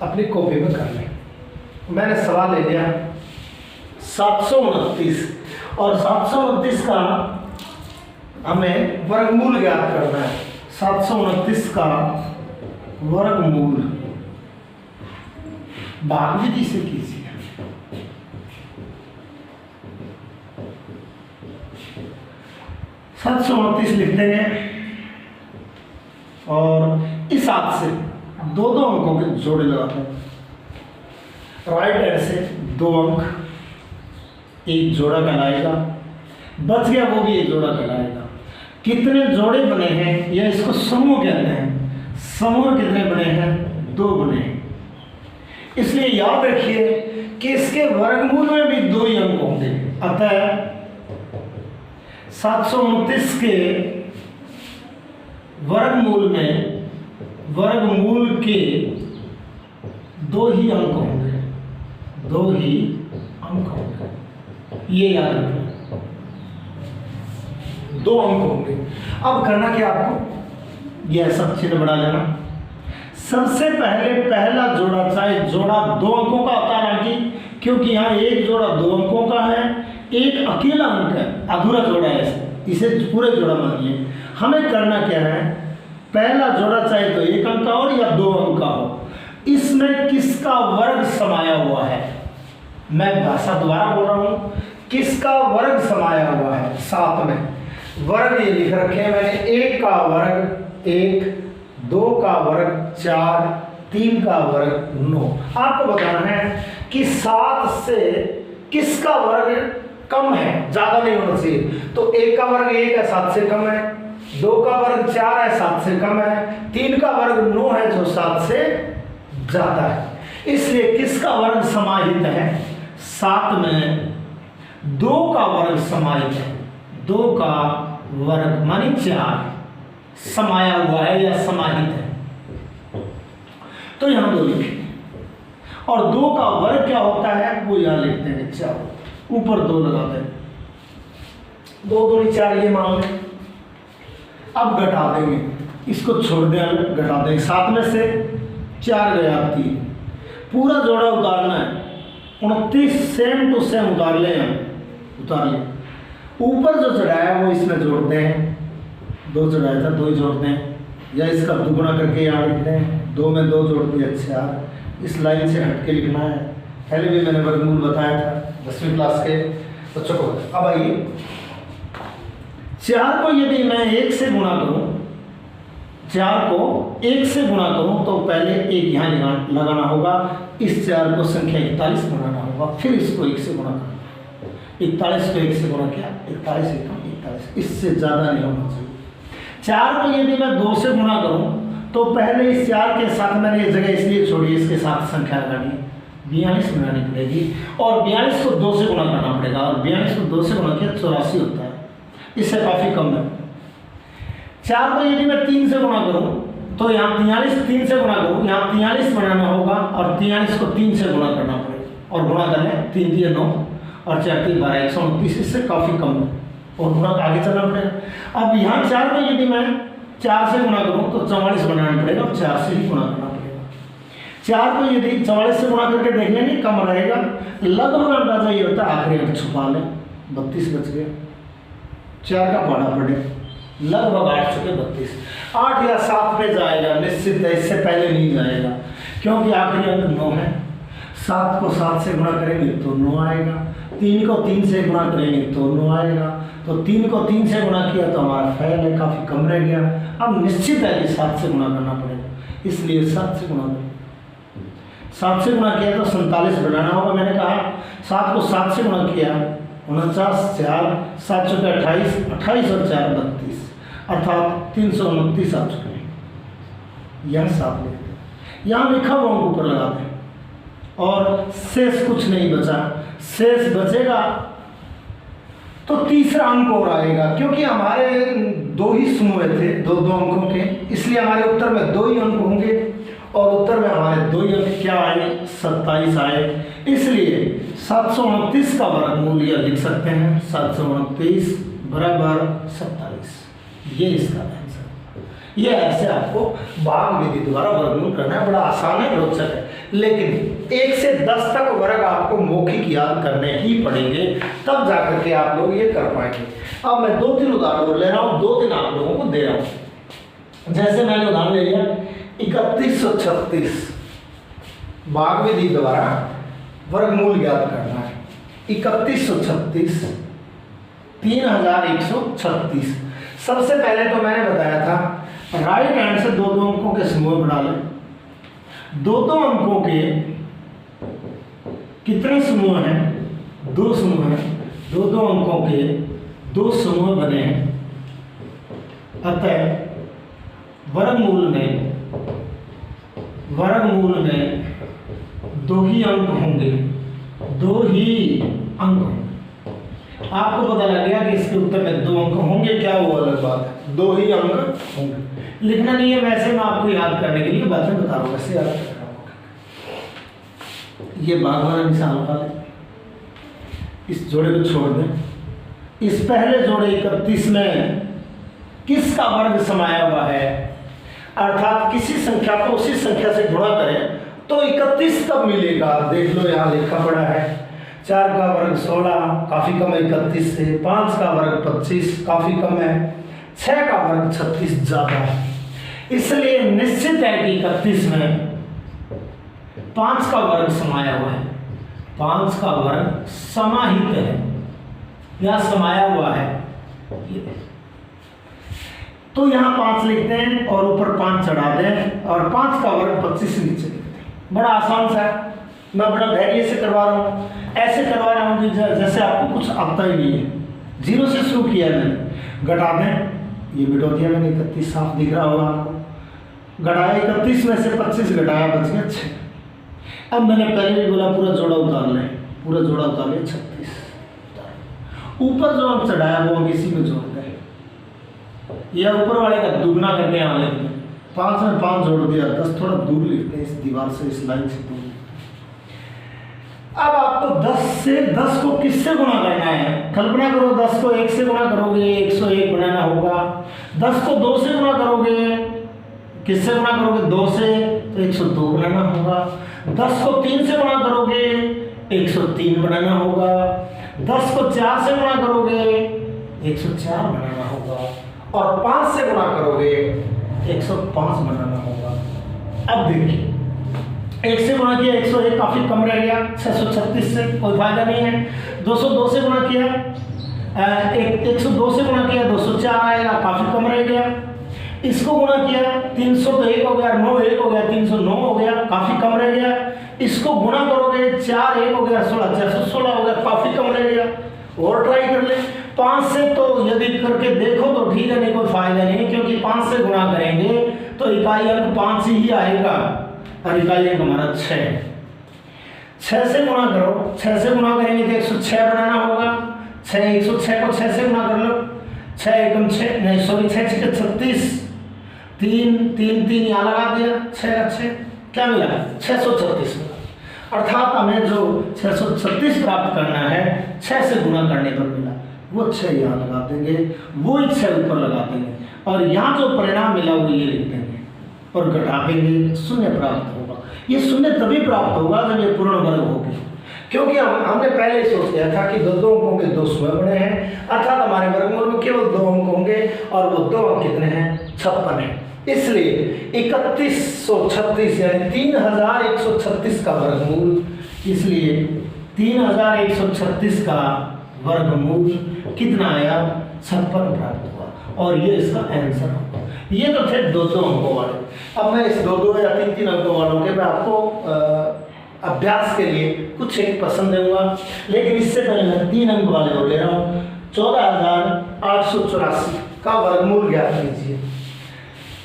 अपनी कॉपी में कर लें। मैंने सवाल ले लिया 729 और 729 का हमें वर्गमूल ज्ञात करना है। 729 का वर्गमूल भाग विधि से कीजिए। सात 729 लिख देंगे और इस हाथ से 2 अंकों के जोड़े लगाते हैं। राइट हैंड से 2 अंक एक जोड़ा कहलाएगा, बच गया वो भी एक जोड़ा कहलाएगा। कितने जोड़े बने हैं या इसको समूह कहते हैं। समूह कितने बने हैं? 2 बने हैं। इसलिए याद रखिए कि इसके वर्गमूल में भी 2 ही अंक होंगे। अतः 729 के वर्गमूल में वर्गमूल के 2 ही अंक होंगे, 2 ही अंक होंगे। ये याद रखना, 2 अंक होंगे। अब करना क्या आपको, यह सब चिन्ह बना लेना। सबसे पहले पहला जोड़ा, चाहे जोड़ा 2 अंकों का होता है ना क्योंकि यहाँ एक जोड़ा 2 अंकों का है, एक अकेला अंक है, अधूरा जोड़ा है, इसे पूरे जोड़ा मानिए। हमें करना क्या है, पहला जोड़ा चाहे तो 1 अंक का हो या 2 अंक का हो, इसमें किसका वर्ग समाया हुआ है। मैं भाषा दोबारा बोल रहा हूँ, किसका वर्ग समाया हुआ है। 7 में वर्ग ये लिख रखे हैं मैंने, 1 का वर्ग 1, 2 का वर्ग 4, 3 का वर्ग 9। आपको बताना है कि 7 से किसका वर्ग कम है, ज्यादा नहीं होना चाहिए। तो 1 का वर्ग 1 है, 7 से कम है, 2 का वर्ग 4 है, 7 से कम है, 3 का वर्ग 9 है जो 7 से ज्यादा है। इसलिए किसका वर्ग समाहित है, 7 में 2 का वर्ग समाहित है, 2 का वर्ग मानी 4 समाया हुआ है या समाहित है। तो यहां 2 लिखेंगे और 2 का वर्ग क्या होता है वो यहां लिखते हैं 4, ऊपर 2 लगा दें, 2 दूनी 4 ये मान लें। अब घटा देंगे, इसको छोड़ दें, घटा देंगे, 7 में से 4 गया 3, पूरा जोड़ा उतारना है, 29 सेम टू सेम उतार लें, हम उतार लें। ऊपर जो चढ़ाया वो इसमें जोड़ते हैं, 2 चढ़ाया था 2 ही जोड़ते हैं, या इसका दुगुना करके यहाँ लिखते हैं, 2 में 2 जोड़ दिया 4। इस लाइन से हट के लिखना है, पहले भी मैंने वर्गमूल बताया था 10वीं क्लास के बच्चों को। अब आइए, 4 को यदि मैं 1 से गुणा करूं, 4 को 1 से गुणा करूं तो पहले 1 यहाँ लगाना होगा, इस 4 को संख्या 41 बनाना होगा, फिर इसको 1 से गुणा करना, 41 को 1 से गुणा किया, 41 एकम 41, इससे ज़्यादा नहीं होना चाहिए। 4 को यदि मैं 2 से गुणा करूं तो पहले इस 4 के साथ मैंने जगह इसलिए छोड़ी, इसके साथ संख्या लगानी, 42 बनानी पड़ेगी, और 42 को 2 से गुणा करना पड़ेगा, और 42 को 2 से गुणा किया 84 होता है, इससे काफ़ी कम है। 4 को यदि मैं 3 से गुणा करूं तो यहाँ 43 3 से गुणा करूं, यहाँ 43 बनाना होगा, और 43 को 3 से गुणा करना पड़ेगा, और गुणा कर लें, 3 दिए 9 और 4 3 12 129, इससे काफ़ी कम है, और गुणा आगे चलना पड़ेगा। अब यहाँ 4 को यदि मैं 4 से गुणा करूं तो 44 बनाना पड़ेगा, और 4 से ही गुणा करना पड़ेगा। 4 को यदि 44 से गुणा करके देख लेंगे कम रहेगा, लगभग अंदाजा ये होता है, आखिरी अंक छुपा लें, 32 बच गया, 4 का पढ़ा पड़े, लगभग 8 चुके 32, 8 या 7 पे जाएगा निश्चित है, इससे पहले नहीं जाएगा, क्योंकि आखिरी अंक 9 है। 7 को 7 से गुणा करेंगे तो 9 आएगा, 3 को 3 से गुणा करेंगे तो 9 आएगा, तो 3 को 3 से गुणा किया तो हमारा फैल है, काफ़ी कम रह गया। अब निश्चित है कि 7 से गुणा करना पड़ेगा, इसलिए 7 से गुणा करें, 7 से गुणा किया तो 47 बनाना होगा, मैंने कहा 7 को 7 से गुणा किया 49, 4 7 चुके 28, 28 और 4 32, अर्थात 329 आ चुके हैं। यह 7 लिखते हैं, यहाँ लिखा हुआ अंक ऊपर लगा दें, और शेष कुछ नहीं बचा, शेष बचेगा तो तीसरा अंक और आएगा, क्योंकि हमारे 2 ही समूह थे 2-2 अंकों के, इसलिए हमारे उत्तर में 2 ही अंक होंगे, और उत्तर में हमारे 2 ही अंक क्या आए, 27 आए। इसलिए 729 का वर्गमूल यह लिख सकते हैं, 729 बराबर 27, ये इसका आंसर। ये ऐसे आपको भाग विधि द्वारा वर्गमूल करना है, बड़ा आसान है, रोचक है, लेकिन 1 से 10 तक वर्ग आपको मौखिक याद करने ही पड़ेंगे, तब जाकर के आप लोग ये कर पाएंगे। अब मैं 2-3 उदाहरण ले रहा हूँ, 2-3 आप लोगों को दे रहा हूँ। जैसे मैंने उदाहरण ले लिया 3136, भाग विधि द्वारा वर्गमूल ज्ञात करना है। 3136 3136। सबसे पहले तो मैंने बताया था राइट हैंड से 2-2 अंकों के समूह बना लें। 2-2 अंकों के कितने समूह हैं? 2 समूह हैं। 2-2 अंकों के 2 समूह बने हैं, अतः वर्गमूल में 2 ही अंक होंगे, 2 ही अंक होंगे। आपको पता लग गया कि इसके उत्तर में 2 अंक होंगे, क्या वो अलग बात है, 2 ही अंक होंगे। लिखना नहीं है, वैसे मैं आपको याद करने के लिए बातें बता रहा हूँ, वैसे याद कर रहा हूँ। ये भाग वाला निशान लगा दें, इस जोड़े को छोड़ दें। इस पहले जोड़े 31 में किसका वर्ग समाया हुआ है, अर्थात किसी संख्या को उसी संख्या से गुणा करें तो 31 कब मिलेगा? देख लो यहाँ लिखा पड़ा है 4 का वर्ग 16 काफी कम है 31 से, 5 का वर्ग 25 काफी कम है, 6 का वर्ग 36 ज्यादा है। इसलिए निश्चित है कि 31 में 5 का वर्ग समाया हुआ है, 5 का वर्ग समाहित है या समाया हुआ है। तो यहाँ 5 लिखते हैं और ऊपर 5 चढ़ा दें और 5 का वर्ग 25 नीचे लिखते हैं। बड़ा आसान सा है, मैं बड़ा धैर्य से करवा रहा हूँ, ऐसे करवा रहा हूँ कि जैसे आपको कुछ आता ही नहीं है। 0 से शुरू किया मैंने, घटा दें, ये मिटा दिया मैंने 31 साफ दिख रहा होगा आपको। घटाया 31 में से 25 घटाया बच गया 6। अब मैंने पहले भी बोला पूरा जोड़ा उतार लें, पूरा जोड़ा उतार लें 36। ऊपर जो अंक चढ़ाया वो अंक इसी में जोड़ दें, या ऊपर वाले का दुगना करके यहाँ लिख दें। 5 में 5 जोड़ दिया, 10 थोड़ा दूर लिखते हैं, इस दीवार से इस लाइन से दूर। अब आपको 10 को किससे गुणा करना है? कल्पना करो 10 को 1 से गुणा करोगे 101 बनाना होगा। 10 को 2 से गुणा करोगे, किससे गुणा करोगे? 2 से, तो 102 बनाना होगा। 10 को 3 से गुणा करोगे 103 बनाना होगा। 10 को 4 से गुणा करोगे 104 बनाना होगा और 5 से गुणा करोगे 105 बनाना होगा। अब देखिए 1 से गुणा किया 101 काफी कम रह गया, 636 से कोई फायदा नहीं है। 202 से गुणा किया 102 से गुणा किया 204 आएगा, काफी कम रह गया। इसको गुणा किया 300 तो 1 हो गया, 9 1 हो गया, 309 हो गया, काफी कम रह गया। इसको गुणा करोगे 4 1 हो गया 16 616 हो गया, काफी कम रह गया। और ट्राई कर ले 5 से, तो यदि करके देखो तो ठीक है, नहीं कोई फायदा नहीं, क्योंकि 5 से गुणा करेंगे तो इकाई अंक 5 ही आएगा और इकाई अंक हमारा 6। 6 से गुणा करो, 6 से गुणा करेंगे तो 106 बनाना होगा। 106 को 6 से गुणा कर लो, 6 एकम 6 नहीं सॉरी 6 6 36, 3 3 3 यहाँ लगा दिया, 6 क्या मिला? 636 मिला। अर्थात हमें जो 636 प्राप्त करना है 6 से गुणा करने पर मिला, वो 6 यहाँ लगा देंगे, वो 6 ऊपर लगा देंगे और यहाँ जो परिणाम मिला वो ये लिख देंगे और घटा देंगे, शून्य प्राप्त होगा। ये शून्य तभी प्राप्त होगा जब ये पूर्ण वर्ग होगी, क्योंकि हमने पहले ही सोच लिया था कि दो अंकों के 2 स्वयं बने हैं, अर्थात हमारे वर्गमूल में केवल 2 अंक होंगे और वो 2 अंक कितने हैं? 56 है। इसलिए 3136 यानी 3136 का वर्गमूल, इसलिए 3136 का वर्गमूल कितना आया? 56 प्राप्त हुआ और ये इसका आंसर होगा। ये तो थे 2 अंकों वाले। अब मैं इस 2 या 3 अंकों वालों के मैं आपको अभ्यास के लिए कुछ एक पसंद दूंगा, लेकिन इससे पहले मैं 3 अंक वाले और ले रहा हूँ। 14884 का वर्गमूल ज्ञात कीजिए।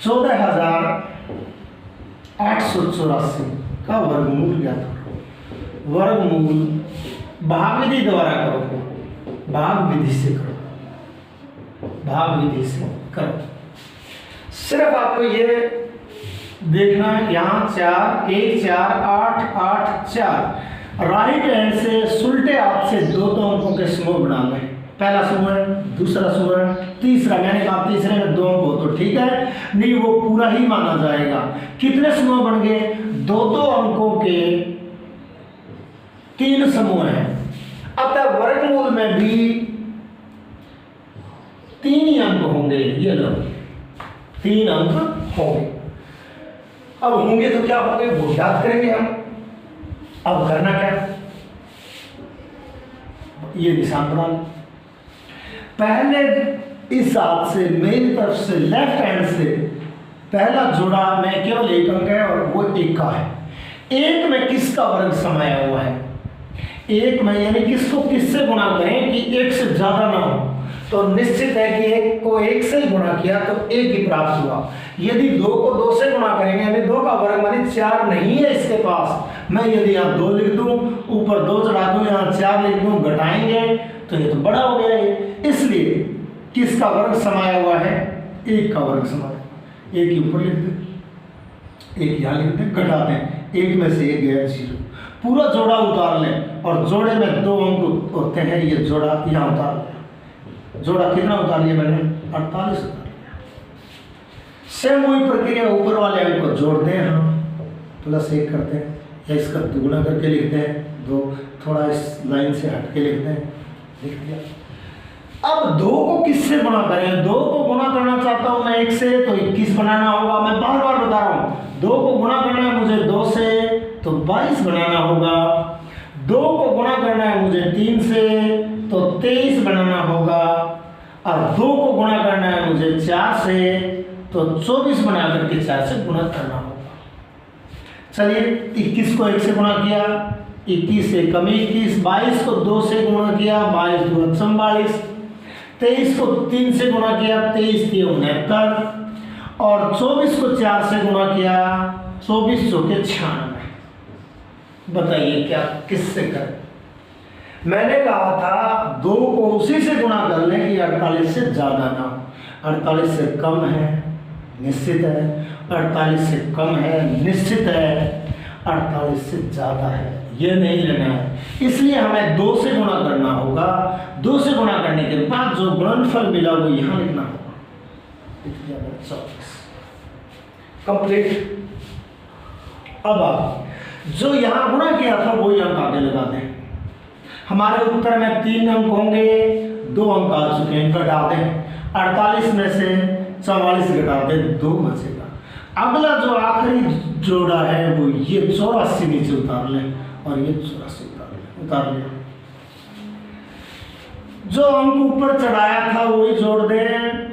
14884 का वर्गमूल ज्ञात करो। वर्गमूल भाग विधि द्वारा करो, भाग विधि से करो, भाग विधि से करो। सिर्फ आपको ये देखना है, यहाँ 4 1 4 8 8 4 राइट हैंड से सुलटे हाथ से 2 अंकों के समूह बना लें। पहला समूह है, दूसरा समूह है, तीसरा। मैंने कहा तीसरे में 2 अंक हो तो ठीक है, नहीं वो पूरा ही माना जाएगा। कितने समूह बन गए? 2 अंकों के 3 समूह हैं। अतः वर्गमूल में भी 3 ही अंक होंगे। ये लो 3 अंक होंगे। अब होंगे तो क्या होंगे वो याद करेंगे हम। अब करना क्या? ये निशान बना लो। पहले इस हाथ से मेरी तरफ से लेफ्ट हैंड से पहला जोड़ा में केवल 1 अंक है और वो 1 का है। 1 में किसका वर्ग समाया हुआ है? 1 में यानी किसको किससे गुणा करें कि 1 से ज्यादा ना हो, तो निश्चित है कि 1 को 1 से ही गुणा किया तो 1 ही प्राप्त हुआ। यदि 2 को 2 से गुणा करेंगे यानी 2 का वर्ग मानी 4 नहीं है इसके पास, मैं यदि यहाँ 2 लिख दूं, ऊपर 2 चढ़ा दूं, यहाँ 4 लिख दूं, घटाएंगे तो ये तो बड़ा हो गया है। इसलिए किसका वर्ग समाया हुआ है? 1 का वर्ग समाया। 1 के ऊपर लिख दें, 1 यहाँ लिख दें, घटा दें, 1 में से 1 गया 0। पूरा जोड़ा उतार लें और जोड़े में 2 अंक होते हैं, ये जोड़ा यहाँ उतार लें। जोड़ा कितना उतार लिया मैंने? 48 उतार लिया। सेम वही प्रक्रिया ऊपर वाले अंक को जोड़ दें हम +1 करते हैं, या इसका दुगुना करके लिखते हैं 2, थोड़ा इस लाइन से हट के लिखते हैं, लिख दिया। अब 2 को किससे गुणा करें? 2 को गुणा करना चाहता हूं मैं 1 से, तो 21 बनाना होगा। मैं बार बार बता रहा हूं, 2 को गुणा करना है मुझे 2 से, तो 22 बनाना होगा। 2 को गुणा करना है मुझे 3 से, तो 23 बनाना होगा। और 2 को गुणा करना है मुझे 4 से, तो 24 बना करके 4 से गुणा करना होगा। चलिए 21 को 1 से गुणा किया, 21 से कम 21, 22 को 2 से गुणा किया, 22 2 44, 23 को 3 से गुणा किया, 23 3 69, और 24 को 4 से गुणा किया, 24 चौके 96। बताइए क्या किससे करें? मैंने कहा था 2 को उसी से गुणा कर लें कि 48 से ज़्यादा ना हो। 48 से कम है निश्चित है, 48 से कम है निश्चित है, 48 से ज़्यादा है ये नहीं लेना है। इसलिए हमें 2 से गुणा करना होगा। 2 से गुणा करने के बाद जो गुणनफल मिला वो यहाँ लिखना होगा। 24 कंप्लीट। अब आप जो यहाँ गुणा किया था वही अंक आगे लगा दें। हमारे उत्तर में 3 अंक होंगे, 2 अंक आ चुके हैं, घटा दें। 48 में से 44 घटा दें, 2 बचेगा। अगला जो आखिरी जोड़ा है वो ये 84 नीचे उतार लें, और ये 84 उतार लिया। जो अंक ऊपर चढ़ाया था वही जोड़ दें,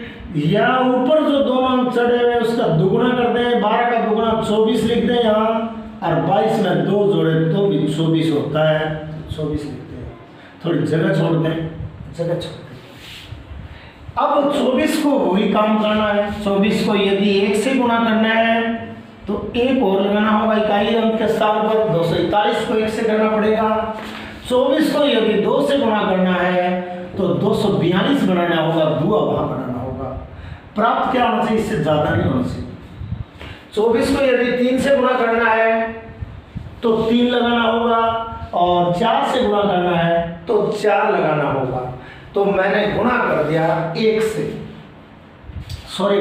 या ऊपर जो दोनों अंक चढ़े हुए उसका दुगुना कर दें। 12 का दुगुना 24 लिख दें यहाँ, और 22 में 2 जोड़े तो भी 24 होता है, 24 लिखते हैं। थोड़ी जगह छोड़ दें, जगह छोड़ दें। अब 24 को वही काम करना है। 24 को यदि 1 से गुणा करना है तो 1 और लगाना होगा इकाई अंक के स्थान पर। 241 को 1 से करना पड़ेगा। 24 को यदि 2 से गुणा करना है तो 242 बनाना होगा, दुआ वहां बनाना होगा। प्राप्त क्या होना चाहिए? इससे ज्यादा नहीं होना चाहिए। 24 को यदि 3 से गुणा करना है तो 3 लगाना होगा, और 4 से गुणा करना है तो 4 लगाना होगा। तो मैंने गुणा कर दिया 1 से, सॉरी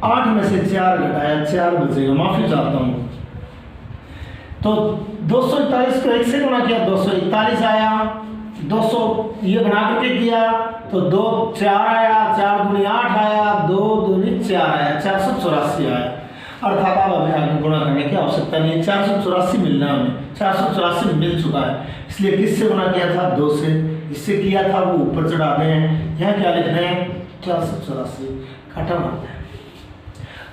8 में से 4 घटाया, 4 बचेगा, माफी चाहता हूँ। तो 241 को 1 से गुणा किया, 241 आया। 200 ये बना करके किया तो 2 4 आया, 4 दूनी 8 आया, 2 दूनी 4 आया, 484 आया। अर्थात अब हमें आगे गुणा करने की आवश्यकता नहीं है। 484 मिलना हमें, 484 मिल चुका है। इसलिए किससे गुणा किया था? 2 से। इससे किया था वो ऊपर चढ़ा दें। यहाँ क्या लिख रहे हैं? 484 काटा मारते हैं।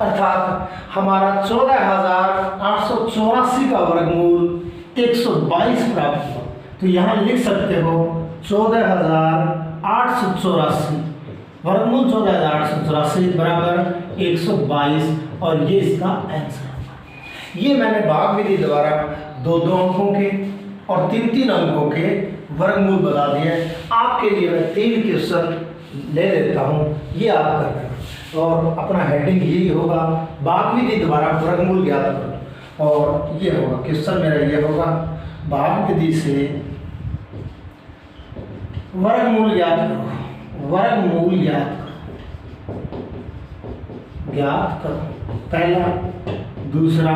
अर्थात हमारा 14,884 का वर्गमूल 122 प्राप्त हुआ। तो यहाँ लिख सकते हो 14,884 वर्गमूल 14,884 बराबर 122, और ये इसका आंसर होगा। ये मैंने भाग विधि द्वारा 2-2 अंकों के और 3-3 अंकों के वर्गमूल बता दिए। आपके लिए मैं 3 क्वेश्चन ले लेता हूँ, ये आप कर लेना, और अपना हेडिंग यही होगा, भाग विधि द्वारा वर्गमूल ज्ञात करो। और ये होगा क्वेश्चन मेरा, ये होगा भाग विधि से वर्गमूल ज्ञात करो, वर्गमूल ज्ञात करो। पहला, दूसरा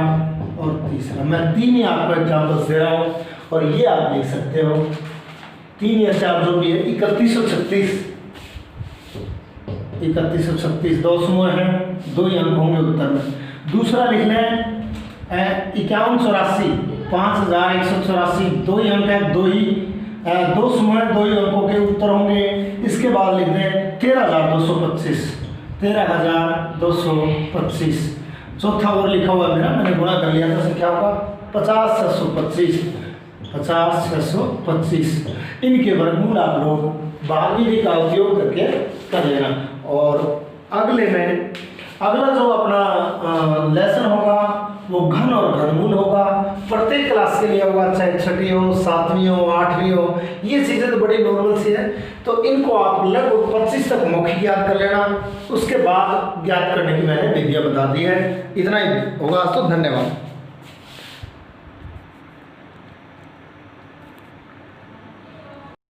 और तीसरा। मैं 3 ही आपको एग्जाम्पल्स दे रहा हूँ, और ये आप देख सकते हो 3 या 4 जो भी है। 3136 2 समूह हैं, 2 ही अंक होंगे उत्तर में। दूसरा लिख लें 5184 5184, 2 ही अंक है, 2 समूह 2 ही अंकों के उत्तर होंगे। इसके बाद लिख दें 13,225 13,225। चौथा और लिखा हुआ मेरा, मैंने गुणा कर लिया था, क्या होगा? 50,625 50,625। इनके वर्गमूल आप लोग भाग विधि का उपयोग करके कर लेना। और अगले में अगला जो अपना लेसन होगा वो घन और घनमूल होगा। प्रत्येक क्लास के लिए होगा, चाहे छठी हो, 7वीं हो, 8वीं हो। ये चीज़ें तो बड़ी नॉर्मल सी है, तो इनको आप लगभग 25 तक मौखिक याद कर लेना। उसके बाद ज्ञात करने की मैंने विधियाँ बता दी है। इतना ही होगा। तो धन्यवाद।